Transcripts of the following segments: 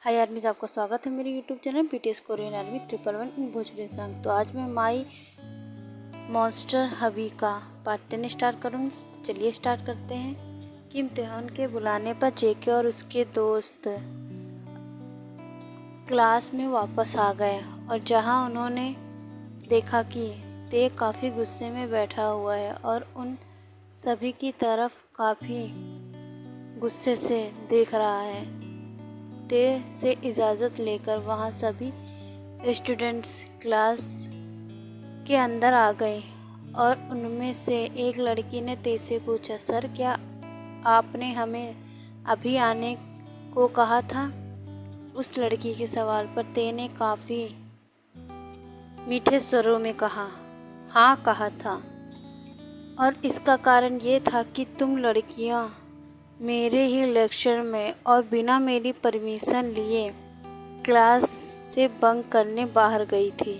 हाय आर्मीज, आपका स्वागत है मेरे YouTube channel BTS Korean army 111 इन भोजपुरी सॉन्ग। तो आज मैं माई मॉन्स्टर हबी का पार्ट 10 स्टार्ट करूँगी। तो चलिए स्टार्ट करते हैं। किम तेहन के बुलाने पर जेके और उसके दोस्त क्लास में वापस आ गए और जहां उन्होंने देखा कि ते काफ़ी गुस्से में बैठा हुआ है और उन सभी की तरफ काफ़ी गुस्से से देख रहा है। ते से इजाज़त लेकर वहाँ सभी स्टूडेंट्स क्लास के अंदर आ गए और उनमें से एक लड़की ने ते से पूछा, सर क्या आपने हमें अभी आने को कहा था? उस लड़की के सवाल पर ते ने काफ़ी मीठे स्वरों में कहा, हाँ कहा था, और इसका कारण ये था कि तुम लड़कियां मेरे ही लेक्चर में और बिना मेरी परमिशन लिए क्लास से बंक करने बाहर गई थी।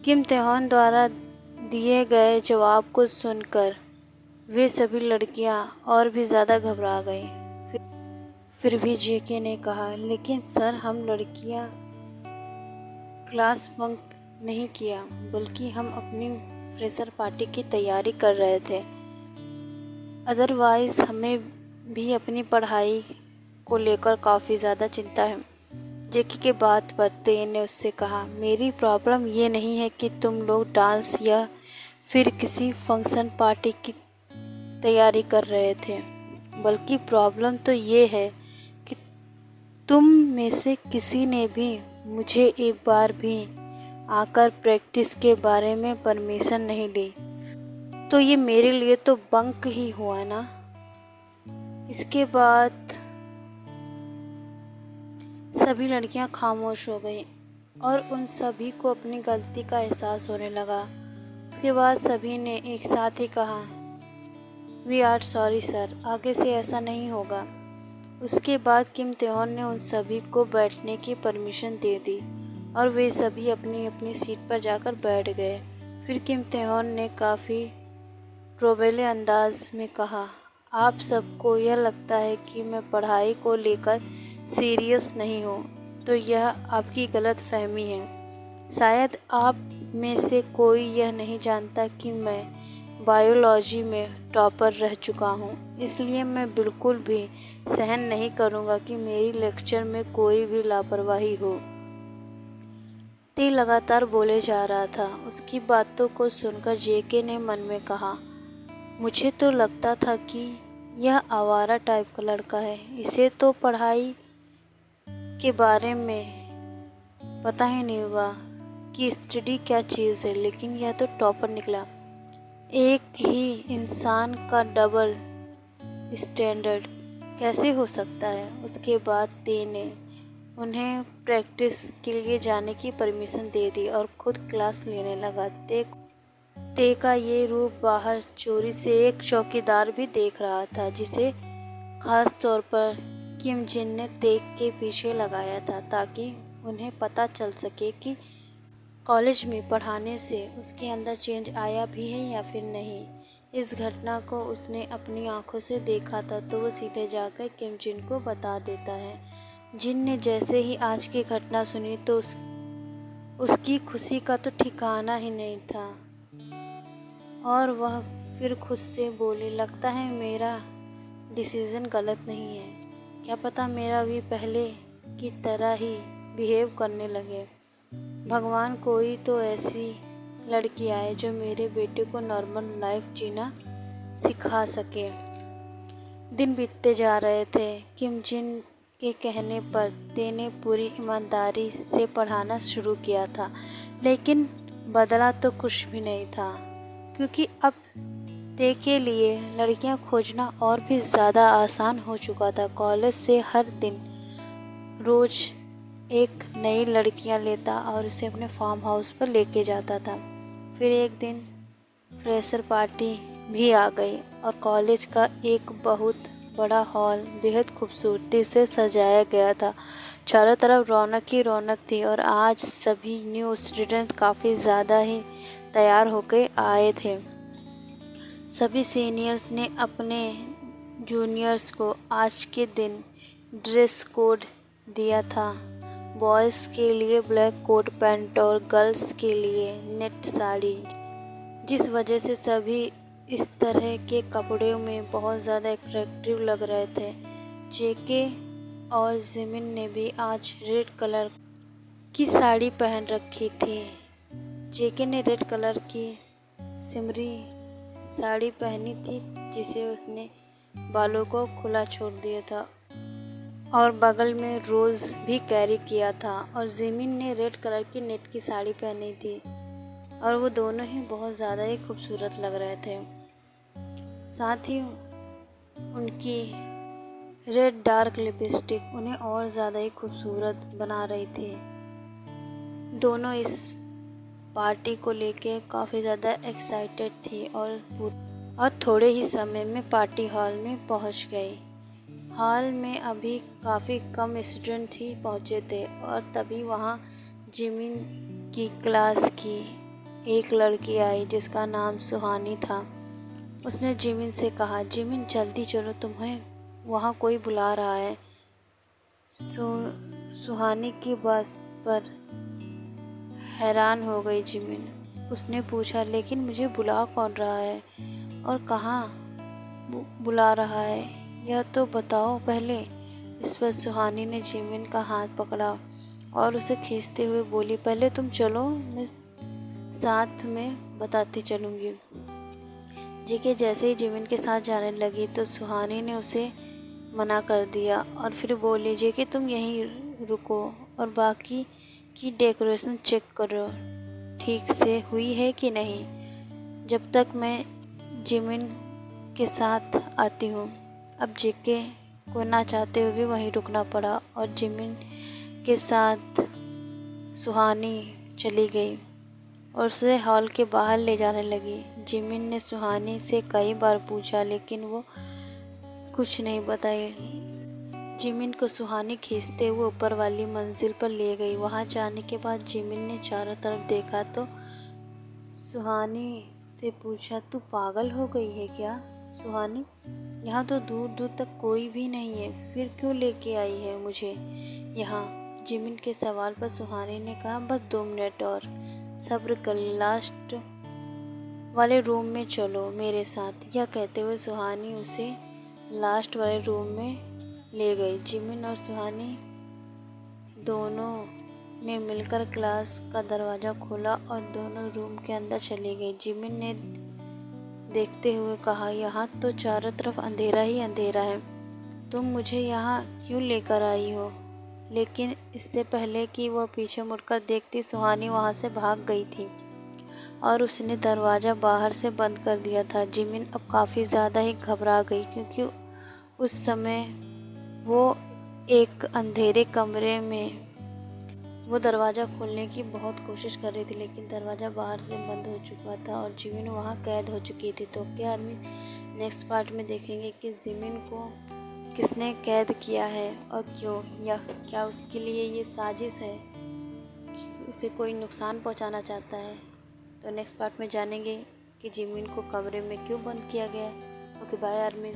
किम तेहन द्वारा दिए गए जवाब को सुनकर वे सभी लड़कियां और भी ज़्यादा घबरा गईं। फिर भी जेके ने कहा, लेकिन सर हम लड़कियां क्लास बंक नहीं किया, बल्कि हम अपनी फ्रेशर पार्टी की तैयारी कर रहे थे। अदरवाइज़ हमें भी अपनी पढ़ाई को लेकर काफ़ी ज़्यादा चिंता है। जेके के बात पर ते ने उससे कहा, मेरी प्रॉब्लम ये नहीं है कि तुम लोग डांस या फिर किसी फंक्शन पार्टी की तैयारी कर रहे थे, बल्कि प्रॉब्लम तो ये है कि तुम में से किसी ने भी मुझे एक बार भी आकर प्रैक्टिस के बारे में परमिशन नहीं ली। तो ये मेरे लिए तो बंक ही हुआ ना। इसके बाद सभी लड़कियां खामोश हो गई और उन सभी को अपनी गलती का एहसास होने लगा। उसके बाद सभी ने एक साथ ही कहा, वी आर सॉरी सर, आगे से ऐसा नहीं होगा। उसके बाद किम तेहन ने उन सभी को बैठने की परमिशन दे दी और वे सभी अपनी अपनी सीट पर जाकर बैठ गए। फिर किम तेहन ने काफ़ी प्रोबेले अंदाज में कहा, आप सबको यह लगता है कि मैं पढ़ाई को लेकर सीरियस नहीं हूँ, तो यह आपकी गलत फहमी है। शायद आप में से कोई यह नहीं जानता कि मैं बायोलॉजी में टॉपर रह चुका हूँ, इसलिए मैं बिल्कुल भी सहन नहीं करूँगा कि मेरी लेक्चर में कोई भी लापरवाही हो। ते लगातार बोले जा रहा था। उसकी बातों को सुनकर जेके ने मन में कहा, मुझे तो लगता था कि यह आवारा टाइप का लड़का है, इसे तो पढ़ाई के बारे में पता ही नहीं होगा कि स्टडी क्या चीज़ है, लेकिन यह तो टॉपर निकला। एक ही इंसान का डबल स्टैंडर्ड कैसे हो सकता है? उसके बाद ते ने उन्हें प्रैक्टिस के लिए जाने की परमिशन दे दी और खुद क्लास लेने लगा। ते का ये रूप बाहर चोरी से एक चौकीदार भी देख रहा था, जिसे खास तौर पर किम जिन ने ते के पीछे लगाया था ताकि उन्हें पता चल सके कि कॉलेज में पढ़ाने से उसके अंदर चेंज आया भी है या फिर नहीं। इस घटना को उसने अपनी आंखों से देखा था, तो वो सीधे जाकर किम जिन को बता देता है। जिन ने जैसे ही आज की घटना सुनी तो उसकी खुशी का तो ठिकाना ही नहीं था और वह फिर खुद से बोली, लगता है मेरा डिसीज़न गलत नहीं है, क्या पता मेरा भी पहले की तरह ही बिहेव करने लगे। भगवान, कोई तो ऐसी लड़की आए जो मेरे बेटे को नॉर्मल लाइफ जीना सिखा सके। दिन बीतते जा रहे थे। किम जिन के कहने पर ते ने पूरी ईमानदारी से पढ़ाना शुरू किया था, लेकिन बदला तो कुछ भी नहीं था, क्योंकि अब ते के लिए लड़कियां खोजना और भी ज़्यादा आसान हो चुका था। कॉलेज से हर दिन रोज़ एक नई लड़कियां लेता और उसे अपने फार्म हाउस पर लेके जाता था। फिर एक दिन फ्रेशर पार्टी भी आ गई और कॉलेज का एक बहुत बड़ा हॉल बेहद खूबसूरती से सजाया गया था। चारों तरफ रौनक ही रौनक थी और आज सभी न्यू स्टूडेंट काफ़ी ज़्यादा ही तैयार होकर आए थे। सभी सीनियर्स ने अपने जूनियर्स को आज के दिन ड्रेस कोड दिया था। बॉयज़ के लिए ब्लैक कोट पैंट और गर्ल्स के लिए नेट साड़ी, जिस वजह से सभी इस तरह के कपड़ों में बहुत ज़्यादा अट्रैक्टिव लग रहे थे। जेके और जिमिन ने भी आज रेड कलर की साड़ी पहन रखी थी। जेके ने रेड कलर की सिमरी साड़ी पहनी थी, जिसे उसने बालों को खुला छोड़ दिया था और बगल में रोज़ भी कैरी किया था। और जिमिन ने रेड कलर की नेट की साड़ी पहनी थी और वो दोनों ही बहुत ज़्यादा ही खूबसूरत लग रहे थे। साथ ही उनकी रेड डार्क लिपस्टिक उन्हें और ज़्यादा ही खूबसूरत बना रही थी। दोनों इस पार्टी को लेके काफ़ी ज़्यादा एक्साइटेड थी और थोड़े ही समय में पार्टी हॉल में पहुंच गई। हॉल में अभी काफ़ी कम स्टूडेंट ही पहुंचे थे और तभी वहां जिमिन की क्लास की एक लड़की आई जिसका नाम सुहानी था। उसने जिमिन से कहा, जिमिन जल्दी चलो, तुम्हें वहाँ कोई बुला रहा है। सुहानी की बात पर हैरान हो गई जिमिन। उसने पूछा, लेकिन मुझे बुला कौन रहा है और कहाँ बुला रहा है, यह तो बताओ पहले। इस पर सुहानी ने जिमिन का हाथ पकड़ा और उसे खींचते हुए बोली, पहले तुम चलो, मैं साथ में बताती चलूँगी। जेके जैसे ही जिमिन के साथ जाने लगी तो सुहानी ने उसे मना कर दिया और फिर बोली, जेके तुम यहीं रुको और बाकी की डेकोरेशन चेक करो ठीक से हुई है कि नहीं, जब तक मैं जिमिन के साथ आती हूँ। अब जेके को ना चाहते हुए भी वहीं रुकना पड़ा और जिमिन के साथ सुहानी चली गई और उसे हॉल के बाहर ले जाने लगी। जिमिन ने सुहानी से कई बार पूछा लेकिन वो कुछ नहीं बताई। जिमिन को सुहानी खींचते हुए ऊपर वाली मंजिल पर ले गई। वहां जाने के बाद जिमिन ने चारों तरफ देखा तो सुहानी से पूछा, तू पागल हो गई है क्या सुहानी? यहाँ तो दूर दूर तक कोई भी नहीं है, फिर क्यों लेके आई है मुझे यहाँ? जिमिन के सवाल पर सुहानी ने कहा, बस 2 मिनट और सब्र कर, लास्ट वाले रूम में चलो मेरे साथ। यह कहते हुए सुहानी उसे लास्ट वाले रूम में ले गई। जिमिन और सुहानी दोनों ने मिलकर क्लास का दरवाज़ा खोला और दोनों रूम के अंदर चली गई। जिमिन ने देखते हुए कहा, यहाँ तो चारों तरफ अंधेरा ही अंधेरा है, तुम मुझे यहाँ क्यों लेकर आई हो? लेकिन इससे पहले कि वह पीछे मुड़कर देखती, सुहानी वहाँ से भाग गई थी और उसने दरवाज़ा बाहर से बंद कर दिया था। जिमिन अब काफ़ी ज़्यादा ही घबरा गई क्योंकि उस समय वो एक अंधेरे कमरे में वो दरवाज़ा खोलने की बहुत कोशिश कर रही थी, लेकिन दरवाज़ा बाहर से बंद हो चुका था और जिमिन वहाँ कैद हो चुकी थी। तो क्या आदमी नेक्स्ट पार्ट में देखेंगे कि जिमिन को किसने कैद किया है और क्यों, या क्या उसके लिए ये साजिश है, उसे कोई नुकसान पहुँचाना चाहता है। तो नेक्स्ट पार्ट में जानेंगे कि जिमिन को कमरे में क्यों बंद किया गया। Okay bye army.